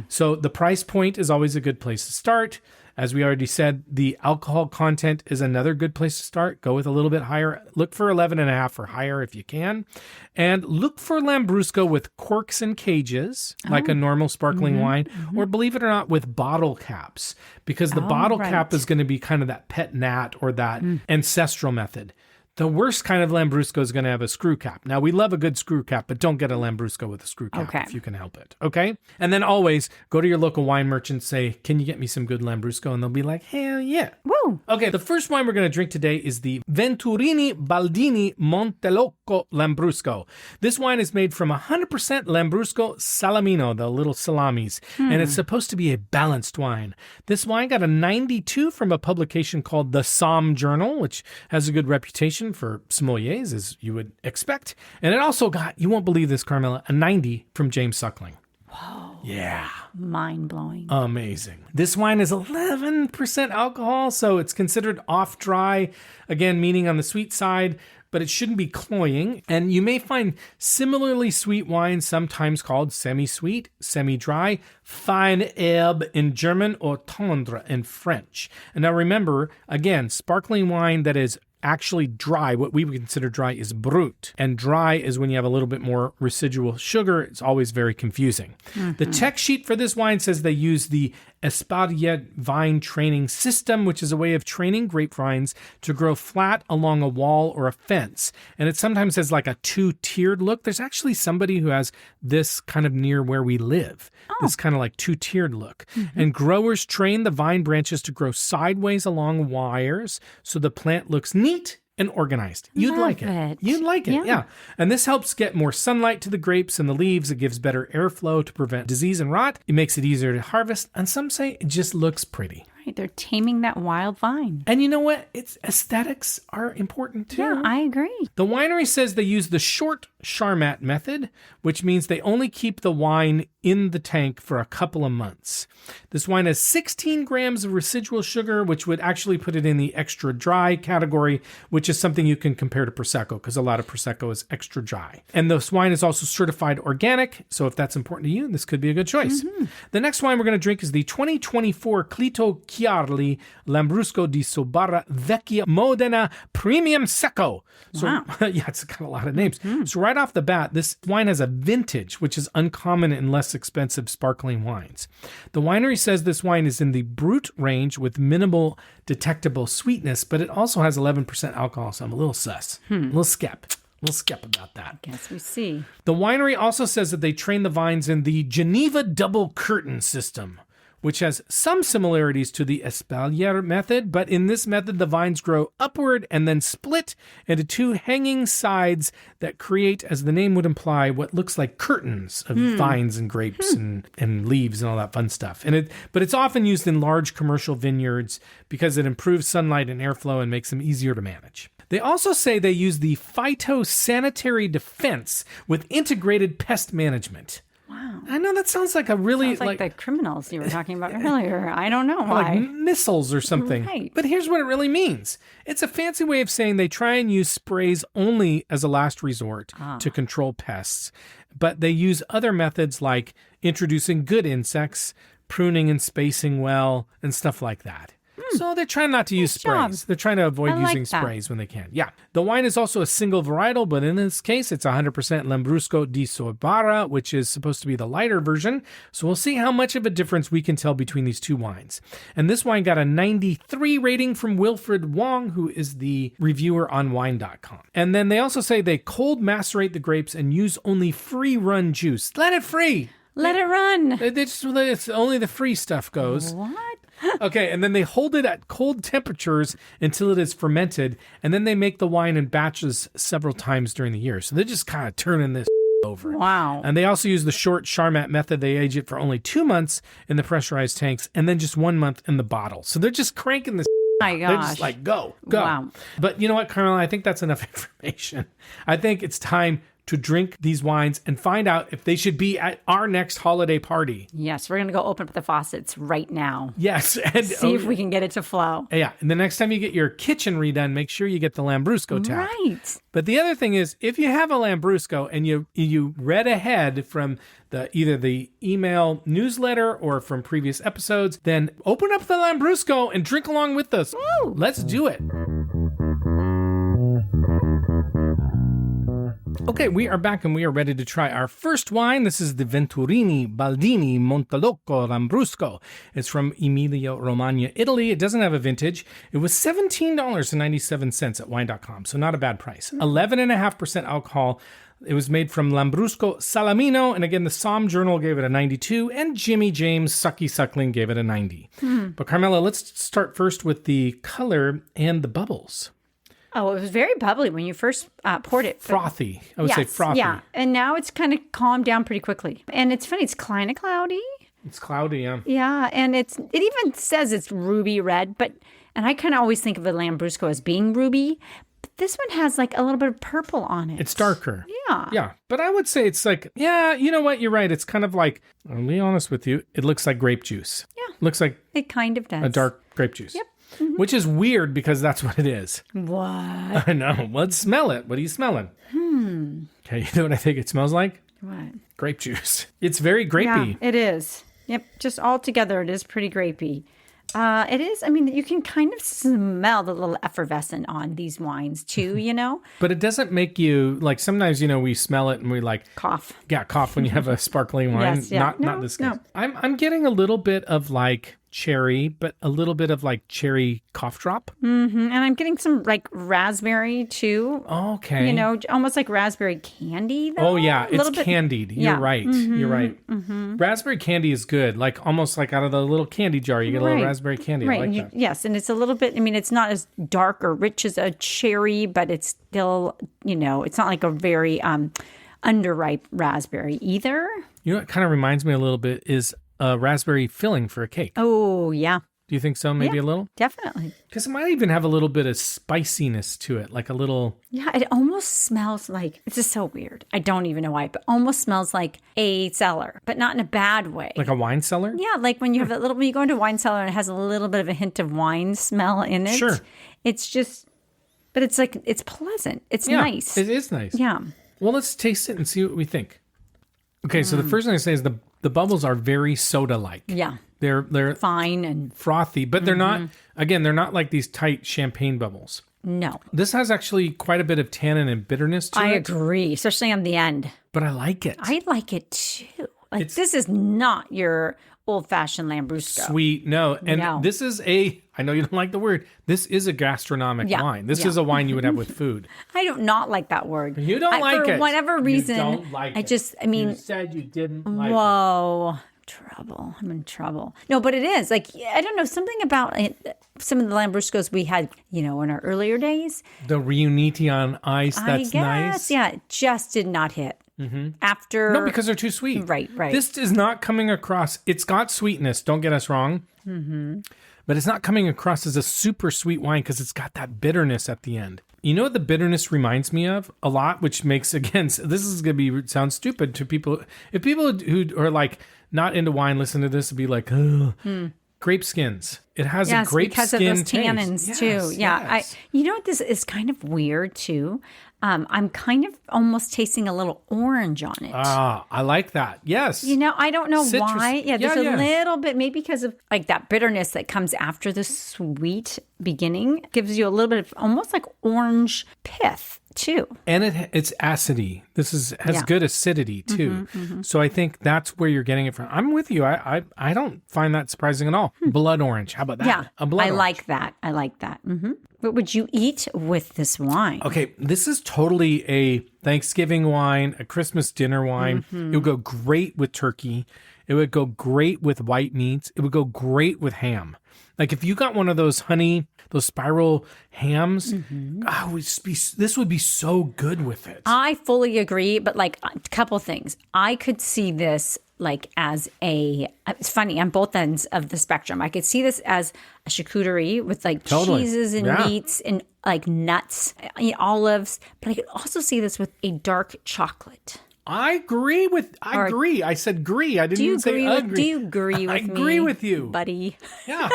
So the price price point is always a good place to start. As we already said, the alcohol content is another good place to start. Go with a little bit higher. Look for 11.5 or higher if you can. And look for Lambrusco with corks and cages, like a normal sparkling wine, or believe it or not, with bottle caps, because the bottle cap is going to be kind of that pet nat or that ancestral method. The worst kind of Lambrusco is going to have a screw cap. Now, we love a good screw cap, but don't get a Lambrusco with a screw cap if you can help it. Okay? And then always go to your local wine merchant, say, can you get me some good Lambrusco? And they'll be like, hell yeah. Woo! Okay, the first wine we're going to drink today is the Venturini Baldini Montelocco Lambrusco. This wine is made from 100% Lambrusco Salamino, the little salamis, and it's supposed to be a balanced wine. This wine got a 92 from a publication called the Somme Journal, which has a good reputation for sommeliers, as you would expect. And it also got, you won't believe this, Carmela, a 90 from James Suckling. Whoa. Yeah. Mind-blowing. Amazing. This wine is 11% alcohol, so it's considered off-dry, again, meaning on the sweet side, but it shouldn't be cloying. And you may find similarly sweet wines sometimes called semi-sweet, semi-dry, fine herbe in German, or tendre in French. And now remember, again, sparkling wine that is actually dry, what we would consider dry, is brut. And dry is when you have a little bit more residual sugar. It's always very confusing. The check sheet for this wine says they use the Espalier vine training system, which is a way of training grapevines to grow flat along a wall or a fence. And it sometimes has like a two-tiered look. There's actually somebody who has this kind of near where we live. This kind of like two-tiered look. And growers train the vine branches to grow sideways along wires so the plant looks neat and organized. You'd like it. You'd like it, yeah. And this helps get more sunlight to the grapes and the leaves. It gives better airflow to prevent disease and rot. It makes it easier to harvest. And some say it just looks pretty. Right, they're taming that wild vine. And you know what? Its aesthetics are important too. Yeah, I agree. The winery says they use the short Charmat method, which means they only keep the wine in the tank for a couple of months. This wine has 16 grams of residual sugar, which would actually put it in the extra dry category, which is something you can compare to Prosecco, because a lot of Prosecco is extra dry. And this wine is also certified organic, so if that's important to you, this could be a good choice. The next wine we're going to drink is the 2024 Cleto Chiarli Lambrusco di Sorbara Vecchia Modena Premium Secco. So, yeah, it's got a lot of names. So right off the bat, this wine has a vintage, which is uncommon in less expensive sparkling wines. The winery says this wine is in the brut range with minimal detectable sweetness, but it also has 11% alcohol, so I'm a little sus, a little skep about that. Guess we see. The winery also says that they train the vines in the Geneva double curtain system, which has some similarities to the Espalier method, but in this method, the vines grow upward and then split into two hanging sides that create, as the name would imply, what looks like curtains of vines and grapes and leaves and all that fun stuff. But it's often used in large commercial vineyards because it improves sunlight and airflow and makes them easier to manage. They also say they use the phytosanitary defense with integrated pest management. Wow. I know that sounds like a really... Sounds like the criminals you were talking about earlier. I don't know why. Like missiles or something. Right. But here's what it really means. It's a fancy way of saying they try and use sprays only as a last resort to control pests. But they use other methods like introducing good insects, pruning and spacing well, and stuff like that. So they're trying not to use sprays. They're trying to avoid using sprays when they can. Yeah. The wine is also a single varietal, but in this case, it's 100% Lambrusco di Sorbara, which is supposed to be the lighter version. So we'll see how much of a difference we can tell between these two wines. And this wine got a 93 rating from Wilfred Wong, who is the reviewer on wine.com. And then they also say they cold macerate the grapes and use only free run juice. Let it free. Let it run. It's only the free stuff goes. What? Okay, and then they hold it at cold temperatures until it is fermented, and then they make the wine in batches several times during the year. So they're just kind of turning this over. Wow. And they also use the short Charmat method. They age it for only 2 months in the pressurized tanks, and then just 1 month in the bottle. So they're just cranking this. My gosh. They're just like, go. Wow. But you know what, Carmela? I think that's enough information. I think it's time to drink these wines and find out if they should be at our next holiday party. Yes, we're going to go open up the faucets right now. Yes. And See if we can get it to flow. Yeah. And the next time you get your kitchen redone, make sure you get the Lambrusco tap. Right. But the other thing is, if you have a Lambrusco and you read ahead from either the email newsletter or from previous episodes, then open up the Lambrusco and drink along with us. Woo! Let's do it. Okay, we are back and we are ready to try our first wine. This is the Venturini Baldini Montelocco Lambrusco. It's from Emilia-Romagna, Italy. It doesn't have a vintage. It was $17.97 at wine.com, so not a bad price. 11.5% alcohol. It was made from Lambrusco Salamino, and again, the Somm Journal gave it a 92, and Jimmy James Sucky Suckling gave it a 90. But Carmela, let's start first with the color and the bubbles. Oh, it was very bubbly when you first poured it. Frothy. I would say frothy. Yeah, and now it's kind of calmed down pretty quickly. And it's funny, it's kind of cloudy. It's cloudy, yeah. Yeah, and it even says it's ruby red, and I kind of always think of a Lambrusco as being ruby, but this one has like a little bit of purple on it. It's darker. Yeah. Yeah, but I would say it's like, yeah, you know what? You're right. It's kind of like, I'll be honest with you, it looks like grape juice. Yeah. Looks like It kind of does. a dark grape juice. Yep. Which is weird because that's what it is. What? I know. Let's smell it. What are you smelling? Okay, you know what I think it smells like? What? Grape juice. It's very grapey. Yeah, it is. Yep, just all together, it is pretty grapey. It is. I mean, you can kind of smell the little effervescent on these wines too, you know? But it doesn't make you, like sometimes, we smell it and we like... Cough. Yeah, cough when you have a sparkling wine. Yes, yeah. Not this case. No. I'm getting a little bit of like cherry, but a little bit of like cherry cough drop. And I'm getting some like raspberry too. Okay. You know, almost like raspberry candy though. Oh yeah, A little it's bit. candied. Yeah. You're right. You're right. Raspberry candy is good. Like almost like out of the little candy jar, you get a little Right. raspberry candy. Right. I like and that. yes, and it's a little bit, I mean, it's not as dark or rich as a cherry, but it's still, it's not like a very underripe raspberry either. You know what kind of reminds me a little bit is a raspberry filling for a cake. Oh, yeah. Do you think so? Maybe a little? Definitely. Because it might even have a little bit of spiciness to it, like a little... Yeah, it almost smells like, this is so weird. I don't even know why, but almost smells like a cellar, but not in a bad way. Like a wine cellar? Yeah, like when you have when you go into a wine cellar and it has a little bit of a hint of wine smell in it. Sure. It's just, but it's like, it's pleasant. It's nice. It is nice. Yeah. Well, let's taste it and see what we think. Okay, so the first thing I say is the bubbles are very soda-like. Yeah. They're Fine and frothy, but they're not, again, they're not like these tight champagne bubbles. no. This has actually quite a bit of tannin and bitterness to I it, agree, especially on the end. but I like it. I like it too. Like this is not your old-fashioned Lambrusco. Sweet, no. And No. this is I know you don't like the word, this is a gastronomic Yeah, wine. This yeah. is a wine you would have with food. I do not like that word. You don't like for it. whatever You reason. don't like it. You said you didn't like it. whoa. Trouble. I'm in trouble. No, but it is like, I don't know, something about it, some of the Lambruscos we had, in our earlier days. The Riuniti on ice, that's I guess, nice. yeah, it just did not hit. After. No, because they're too sweet. Right. This is not coming across. It's got sweetness. Don't get us wrong. But it's not coming across as a super sweet wine because it's got that bitterness at the end. You know what the bitterness reminds me of a lot, which makes, again, this is going to sound stupid to people. If people who are like not into wine listen to this, would be like, oh, grape skins. It has a grape because skin of those tannins taste. too. Yes, Yeah, yes. you know what? This is kind of weird too. I'm kind of almost tasting a little orange on it. I like that. Yes. I don't know Citrus. why. Yeah, there's Yeah. a little bit, maybe because of like that bitterness that comes after the sweet beginning, gives you a little bit of almost like orange pith too. And it's acidy. This has Yeah. good acidity too. So I think that's where you're getting it from. I'm with you. I don't find that surprising at all. Blood orange. How about that? Yeah, A blood I orange. like that. I like that. What would you eat with this wine? Okay, this is totally a Thanksgiving wine, a Christmas dinner wine. It would go great with turkey. It would go great with white meats. It would go great with ham. Like if you got one of those those spiral hams, this would be so good with it. I fully agree, but like a couple things. I could see this like as it's funny, on both ends of the spectrum. I could see this as a charcuterie with like cheeses and meats and like nuts, olives, but I could also see this with a dark chocolate. I agree. I said agree. I didn't even say agree. Do you agree with me? I agree with you, buddy. Yeah.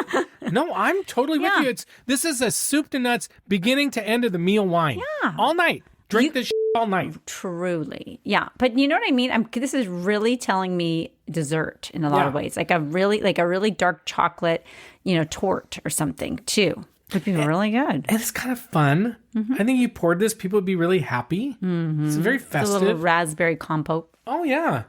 No, I'm totally with you. This is a soup to nuts, beginning to end of the meal wine. Yeah. All night. Drink this all night. Truly. Yeah. But you know what I mean? This is really telling me dessert in a lot of ways. Like a really dark chocolate, torte or something too. Would be really good. And it's kind of fun. Mm-hmm. I think you poured this, people would be really happy. Mm-hmm. It's very festive. It's a little raspberry compote. Oh, yeah.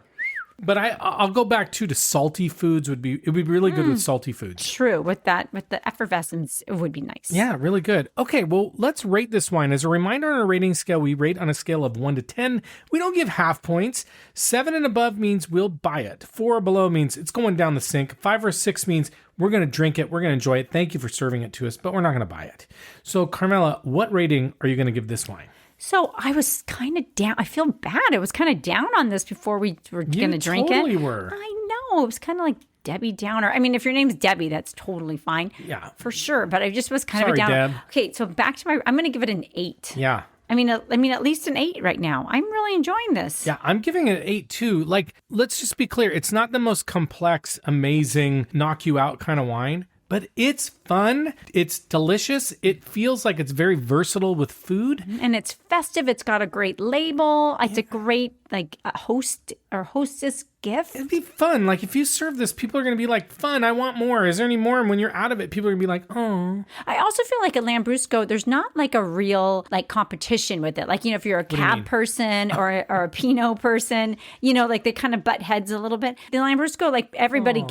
But I'll go back to salty foods. It would be really good with salty foods. True. With the effervescence, it would be nice. Yeah, really good. Okay, well, let's rate this wine. As a reminder, on our rating scale, we rate on a scale of 1 to 10. We don't give half points. 7 and above means we'll buy it. 4 or below means it's going down the sink. 5 or 6 means we're going to drink it. We're going to enjoy it. Thank you for serving it to us, but we're not going to buy it. So, Carmela, what rating are you going to give this wine? So I was kind of down. I feel bad. I was kind of down on this before we were going to drink it. You totally were. I know. It was kind of like Debbie Downer. I mean, if your name's Debbie, that's totally fine. Yeah. For sure. But I just was kind of a down. Deb. Okay, so back to I'm going to give it an 8. Yeah. I mean, at least an 8 right now. I'm really enjoying this. Yeah, I'm giving it an 8 too. Like, let's just be clear. It's not the most complex, amazing, knock you out kind of wine. But it's fun. It's delicious. It feels like it's very versatile with food. And it's festive. It's got a great label. It's a great, like, a host or hostess gift. It'd be fun. Like, if you serve this, people are going to be like, fun, I want more. Is there any more? And when you're out of it, people are going to be like, oh. I also feel like at Lambrusco, there's not like a real, like, competition with it. Like, if you're a cab person or a Pinot person, like they kind of butt heads a little bit. The Lambrusco, like, everybody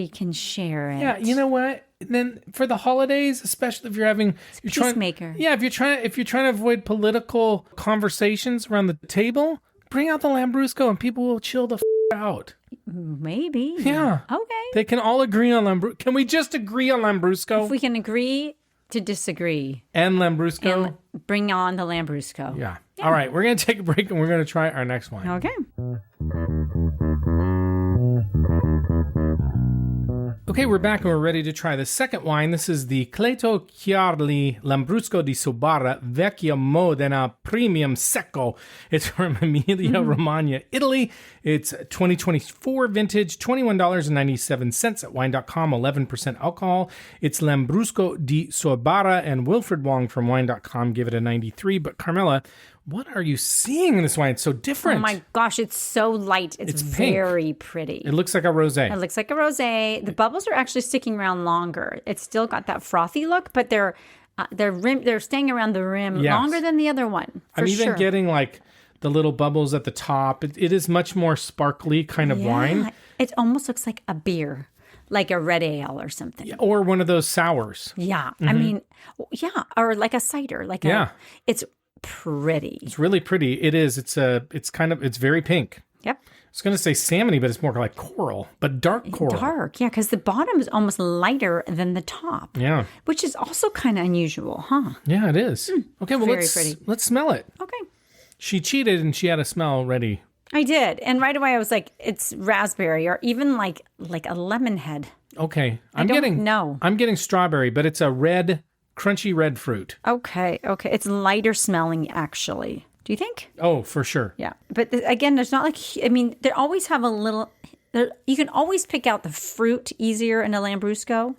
can share it. Yeah, you know what? Then for the holidays, especially if you're peacemaker. If you're trying to avoid political conversations around the table, bring out the Lambrusco and people will chill the out. Maybe. Yeah. Okay. They can all agree on Lambrusco. Can we just agree on Lambrusco? If we can agree to disagree. And Lambrusco. And bring on the Lambrusco. Yeah. All right, we're going to take a break and we're going to try our next wine. Okay. Okay, we're back and we're ready to try the second wine. This is the Cleto Chiarli Lambrusco di Sorbara Vecchia Modena Premium Secco. It's from Emilia-Romagna, Italy. It's 2024 vintage, $21.97 at wine.com, 11% alcohol. It's Lambrusco di Sorbara, and Wilfred Wong from wine.com gave it a 93. But Carmela, what are you seeing in this wine? It's so different. Oh my gosh, it's so light. It's very pretty. It looks like a rosé. It looks like a rosé. The bubbles are actually sticking around longer. It's still got that frothy look, but they're staying around the rim longer than the other one. I'm even getting like the little bubbles at the top. It is much more sparkly kind of wine. It almost looks like a beer, like a red ale or something. Or one of those sours. Yeah. Mm-hmm. I mean, or like a cider. It's pretty. It's really pretty. It is. It's very pink. Yep. I was going to say salmony, but it's more like coral, but dark coral. Dark, yeah, because the bottom is almost lighter than the top. Yeah. Which is also kind of unusual, huh? Yeah, it is. Okay, well, let's smell it. Okay. She cheated and she had a smell ready. I did. And right away I was like, it's raspberry or even like a lemon head. Okay. I'm getting strawberry, but it's a crunchy red fruit. Okay. It's lighter smelling, actually. Do you think? Oh, for sure. Yeah. But again, there's not they always have a little, you can always pick out the fruit easier in a Lambrusco.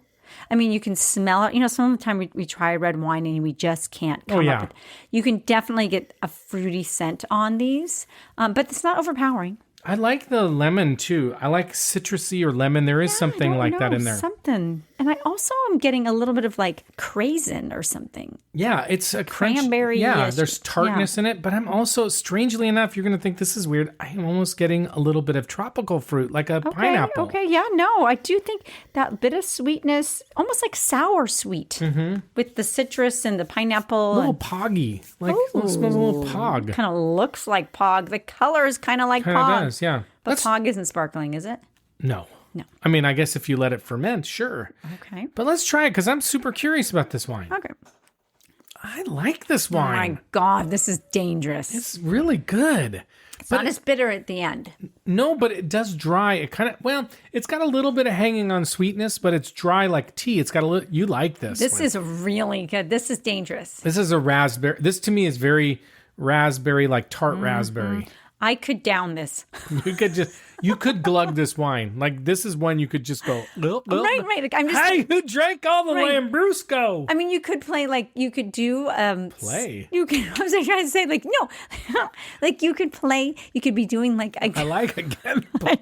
I mean, you can smell it. Some of the time we try red wine and we just can't come up with it. You can definitely get a fruity scent on these, but it's not overpowering. I like the lemon too. I like citrusy or lemon. There is something like that in there. Something. And I also am getting a little bit of like craisin or something. Yeah, it's a cranberry. Yeah, there's tartness in it, but I'm also, strangely enough, you're going to think this is weird, I am almost getting a little bit of tropical fruit, like a pineapple. Okay, yeah, no, I do think that bit of sweetness, almost like sour sweet, with the citrus and the pineapple. A little poggy, it smells a little pog. Kind of looks like pog. The color is kind of like pog. Kind of does, yeah. But pog isn't sparkling, is it? No. No. I mean, I guess if you let it ferment, sure. Okay. But let's try it because I'm super curious about this wine. Okay. I like this Oh wine. my God, this is dangerous. It's really good. It's not as bitter at the end. No, but it does dry. It kind of, well, it's got a little bit of hanging on sweetness, but it's dry like tea. It's got a little, you like this. This one. is really good. This is dangerous. This is a raspberry. This to me is very raspberry, like tart raspberry. I could down this. You could glug this wine. Like this is one you could just go. Right. I'm just. Hey, who drank all the Right. Lambrusco? I mean, you could play like you could do Play? You could. I was trying to say like no, like you could play. You could be doing like I like again play.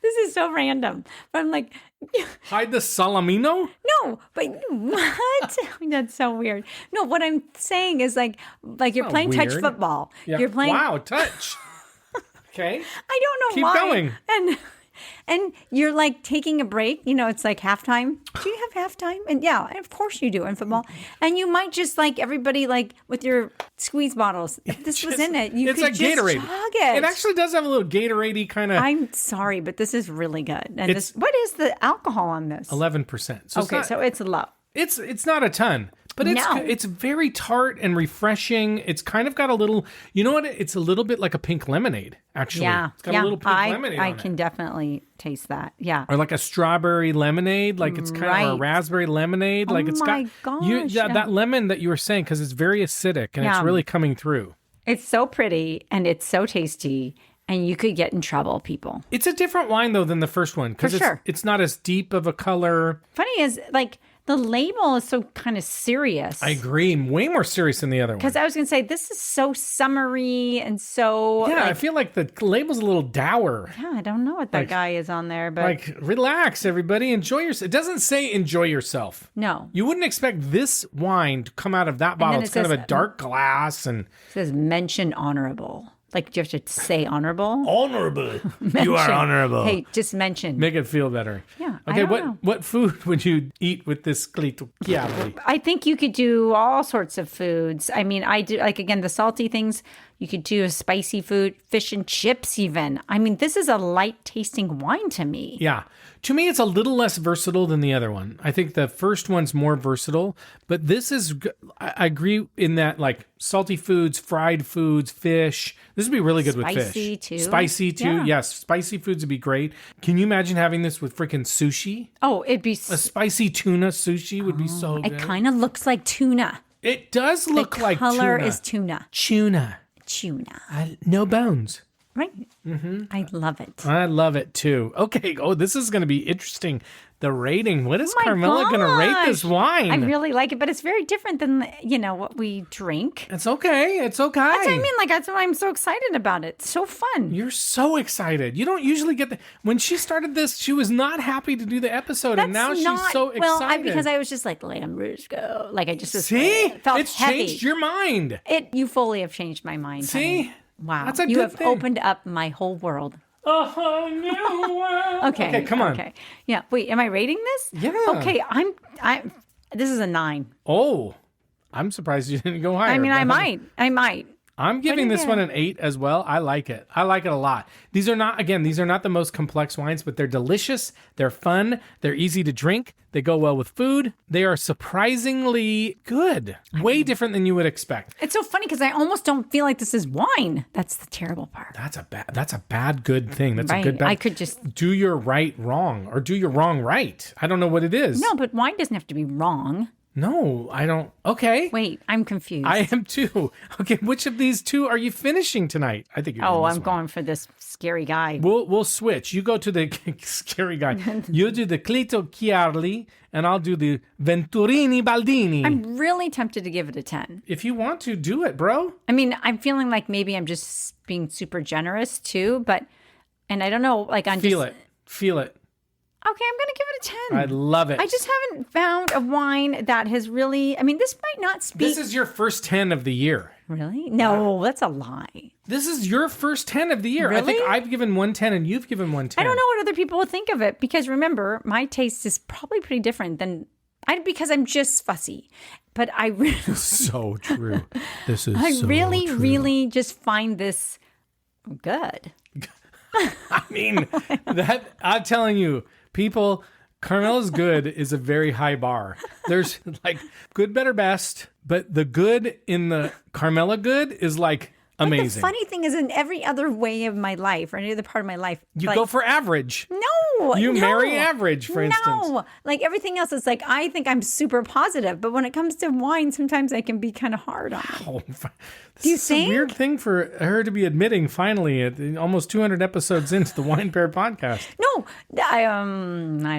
This is so random, but I'm like. Hide the Salamino? No, but what? That's so weird. No, what I'm saying is like you're not playing touch weird. football. Yeah. You're playing. Wow, touch. Okay. I don't know Keep why. going. And you're like taking a break. You know, it's like halftime. Do you have halftime? And yeah, of course you do in football. And you might just like everybody like with your squeeze bottles. If this was in it, you It's could like just Gatorade. chug it. It actually does have a little Gatorade-y kind of I'm sorry, but this is really good. And It's- what is the alcohol on this? 11%. Okay, so it's low. It's not a ton, but No. it's very tart and refreshing. It's kind of got a little, you know what? It's a little bit like a pink lemonade, actually. Yeah, It's got a little pink lemonade I on can it. definitely taste that. Yeah. Or like a strawberry lemonade, like it's kind of or a Right. raspberry lemonade. Like Oh it's my got gosh, yeah. that lemon that you were saying because it's very acidic and it's Yeah. really coming through. It's so pretty and it's so tasty, and you could get in trouble, people. It's a different wine though than the first one because For sure. it's not as deep of a color. Funny is like the label is so kind of serious. I agree, way more serious than the other one. Because I was going to say, this is so summery and so. Yeah, I like, feel like the label's a little dour. yeah, I don't know what that guy is on there, but Like, relax, everybody. Enjoy yourself. It doesn't say enjoy yourself. no. You wouldn't expect this wine to come out of that bottle. then It's it kind of says, a dark glass and It says mention honorable. Like, do you have to say honorable? honorable. You are Mention. honorable. Hey, just mention. Make it feel better. Yeah, I Okay, don't know. what food would you eat with this Cleto? Chiarli? I think you could do all sorts of foods. I mean, I do, like, again, the salty things. You could do a spicy food, fish and chips even. I mean, this is a light tasting wine to me. Yeah. To me, it's a little less versatile than the other one. I think the first one's more versatile, but this is, I agree in that, like, salty foods, fried foods, fish. This would be really good with fish. Spicy, too. Spicy too. Yeah. Yes. Spicy foods would be great. Can you imagine having this with freaking sushi? Oh, it'd be. A spicy tuna sushi would be so good. It kind of looks like tuna. It does look The like color tuna. is tuna. Tuna. Tuna. No bones. Right? Mm-hmm. I love it. I love it too. Okay. Oh, this is going to be interesting. The rating. What is Oh my Carmela going to rate this gosh. wine? I really like it, but it's very different than, what we drink. It's okay. It's okay. That's what I mean. Like, that's why I'm so excited about it. It's so fun. You're so excited. You don't usually get the. When she started this, she was not happy to do the episode, and now she's so excited. Well, because I was just like, Lambrusco. Like, I just was, See, it felt it's heavy. changed your mind. You fully have changed my mind. See? honey. Wow. That's a you good have thing. opened up my whole world. Oh, no. Okay. come on. Okay. Yeah. Wait, am I rating this? Yeah. Okay. I'm this is a 9. Oh, I'm surprised you didn't go higher. I mean, I but might. I'm giving do you this get? one an 8 as well. I like it. I like it a lot. These are not the most complex wines, but they're delicious. They're fun. They're easy to drink. They go well with food. They are surprisingly good. Way different than you would expect. It's so funny because I almost don't feel like this is wine. That's the terrible part. That's a bad good thing. That's a Right. good bad. I could just do your right wrong or do your wrong right. I don't know what it is. no, but wine doesn't have to be wrong. No, I don't. Okay. Wait, I'm confused. I am too. Okay, which of these two are you finishing tonight? I think you're doing this I'm one. going for this scary guy. We'll switch. You go to the scary guy. You do the Cleto Chiarli, and I'll do the Venturini Baldini. I'm really tempted to give it a 10. If you want to, do it, bro. I mean, I'm feeling like maybe I'm just being super generous too, and I don't know, like I'm Feel just, it. Feel it. Okay, I'm going to give it a 10. I love it. I just haven't found a wine that has really, I mean, this might not speak. This is your first 10 of the year. Really? No, that's a lie. This is your first 10 of the year. I think Really? I've given one 10 and you've given one 10. I don't know what other people will think of it because remember, my taste is probably pretty different than because I'm just fussy. But I really, So true. This is really just find this good. I mean, that I'm telling you, people Carmela's good is a very high bar. There's like good, better, best, but the good in the Carmela good is like amazing. But the funny thing is, in every other way of my life or any other part of my life, You go for average. No. You marry average, for instance. No. Like everything else is like, I think I'm super positive, but when it comes to wine, sometimes I can be kind of hard on it. Oh, Do you this is a weird thing for her to be admitting finally at almost 200 episodes into the Wine Pair podcast. No, I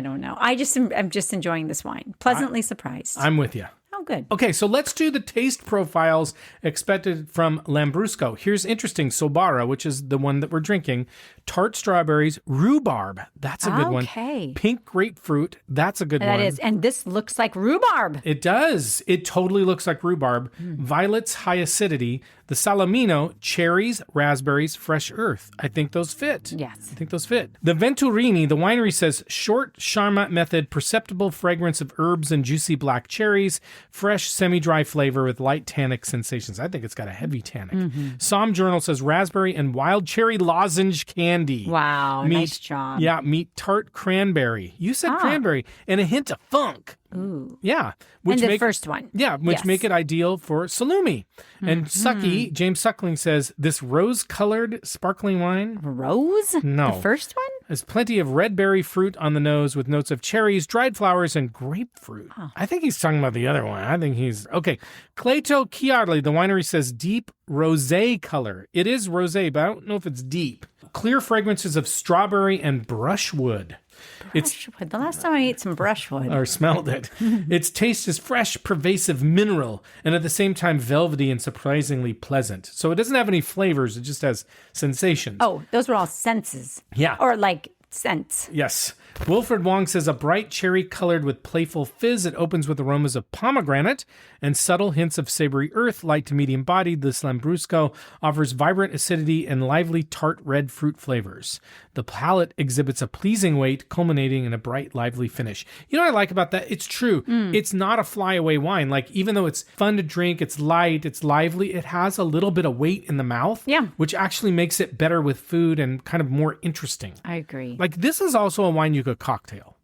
don't know. I'm just enjoying this wine. Pleasantly surprised. I'm with you. Oh, good. Okay, so let's do the taste profiles expected from Lambrusco. Here's interesting. Sorbara, which is the one that we're drinking. Tart strawberries, rhubarb. That's a good one. Okay. Pink grapefruit. That's a good one. That is. And this looks like rhubarb. It does. It totally looks like rhubarb. Violets, high acidity. The Salamino, cherries, raspberries, fresh earth. I think those fit. Yes. I think those fit. The Venturini, the winery says short Charmat method, perceptible fragrance of herbs and juicy black cherries, fresh semi-dry flavor with light tannic sensations. I think it's got a heavy tannic. Somm Journal says raspberry and wild cherry lozenge candy. Wow. Nice job. Yeah, meet tart cranberry. You said cranberry and a hint of funk. Ooh. Yeah. And the first one. Yeah, which make it ideal for salumi. And Sucky, James Suckling says, this rose-colored sparkling wine. Rose? No. The first one? Has plenty of red berry fruit on the nose with notes of cherries, dried flowers, and grapefruit. Oh. I think he's talking about the other one. I think he's... Okay. Cleto Chiarli, the winery says deep rosé color. It is rosé, but I don't know if it's deep. Clear fragrances of strawberry and brushwood. Brushwood. The last time I ate some brushwood. Or smelled it. Its taste is fresh, pervasive, mineral, and at the same time velvety and surprisingly pleasant. So it doesn't have any flavors, it just has sensations. Oh, those were all senses. Yeah. Or like scents. Yes. Wilfred Wong says a bright cherry colored with playful fizz. It opens with aromas of pomegranate and subtle hints of savory earth, light to medium bodied. This Lambrusco offers vibrant acidity and lively tart red fruit flavors. The palate exhibits a pleasing weight, culminating in a bright, lively finish. You know what I like about that? It's true. It's not a flyaway wine. Like, even though it's fun to drink, it's light, it's lively, it has a little bit of weight in the mouth. Yeah. Which actually makes it better with food and kind of more interesting. I agree. Like, this is also a wine you could cocktail.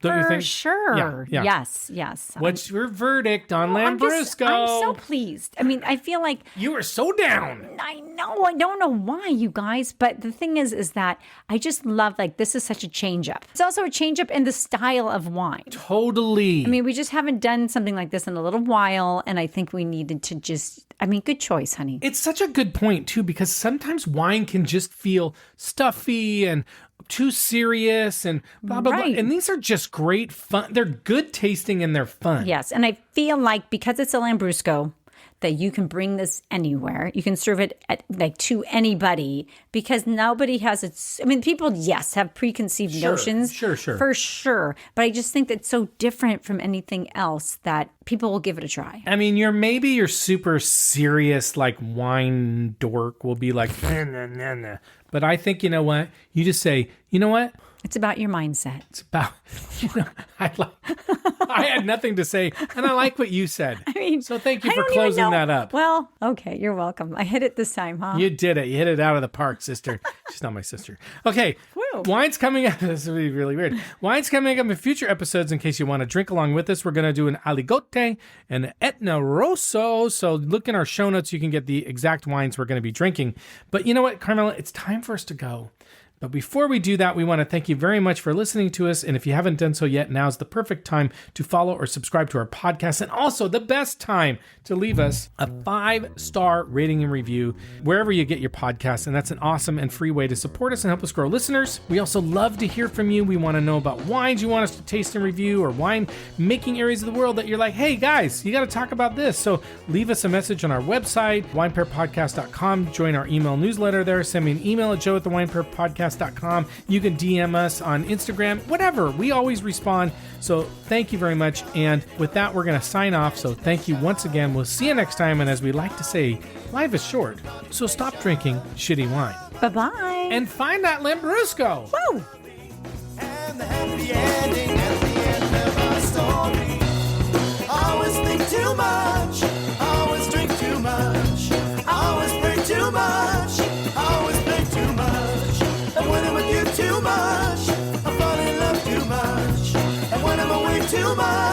Don't you think? Sure. Yeah. Yes. What's your verdict on Lambrusco? I'm so pleased. I mean, I feel like You are so down. I know. I don't know why, you guys, but the thing is that I just love, like, this is such a change up. It's also a change up in the style of wine. Totally. I mean, we just haven't done something like this in a little while, and I think we needed to good choice, honey. It's such a good point, too, because sometimes wine can just feel stuffy and too serious and blah, blah, blah. And these are just great fun. They're good tasting and they're fun. Yes. And I feel like because it's a Lambrusco, that you can bring this anywhere. You can serve it to anybody because nobody has it. I mean, people, yes, have preconceived notions. Sure. For sure. But I just think that's so different from anything else that people will give it a try. I mean, your super serious, like, wine dork will be like, nah. But I think, you know what? You just say, you know what? It's about your mindset. It's about, I had nothing to say, and I like what you said. I mean, so thank you for closing that up. Well, okay, you're welcome. I hit it this time, huh? You did it. You hit it out of the park, sister. She's not my sister. Okay, wine's coming up. This will be really weird. Wine's coming up in future episodes in case you want to drink along with us. We're going to do an Aligote and an Etna Rosso. So look in our show notes. You can get the exact wines we're going to be drinking. But you know what, Carmela? It's time for us to go. But before we do that, we want to thank you very much for listening to us. And if you haven't done so yet, now's the perfect time to follow or subscribe to our podcast. And also the best time to leave us a 5-star rating and review wherever you get your podcasts. And that's an awesome and free way to support us and help us grow listeners. We also love to hear from you. We want to know about wines you want us to taste and review or wine making areas of the world that you're like, hey guys, you got to talk about this. So leave us a message on our website, winepairpodcast.com. Join our email newsletter there. Send me an email at joe@thewinepairpodcast.com. You can DM us on Instagram, whatever. We always respond. So thank you very much. And with that, we're going to sign off. So thank you once again. We'll see you next time. And as we like to say, life is short. So stop drinking shitty wine. Bye-bye. And find that Lambrusco. Woo! And the happy ending at the end of our story. Always think too much. Always drink too much. Always pray too much. Always play too much. And when I'm with you too much, I fall in love too much. And too much.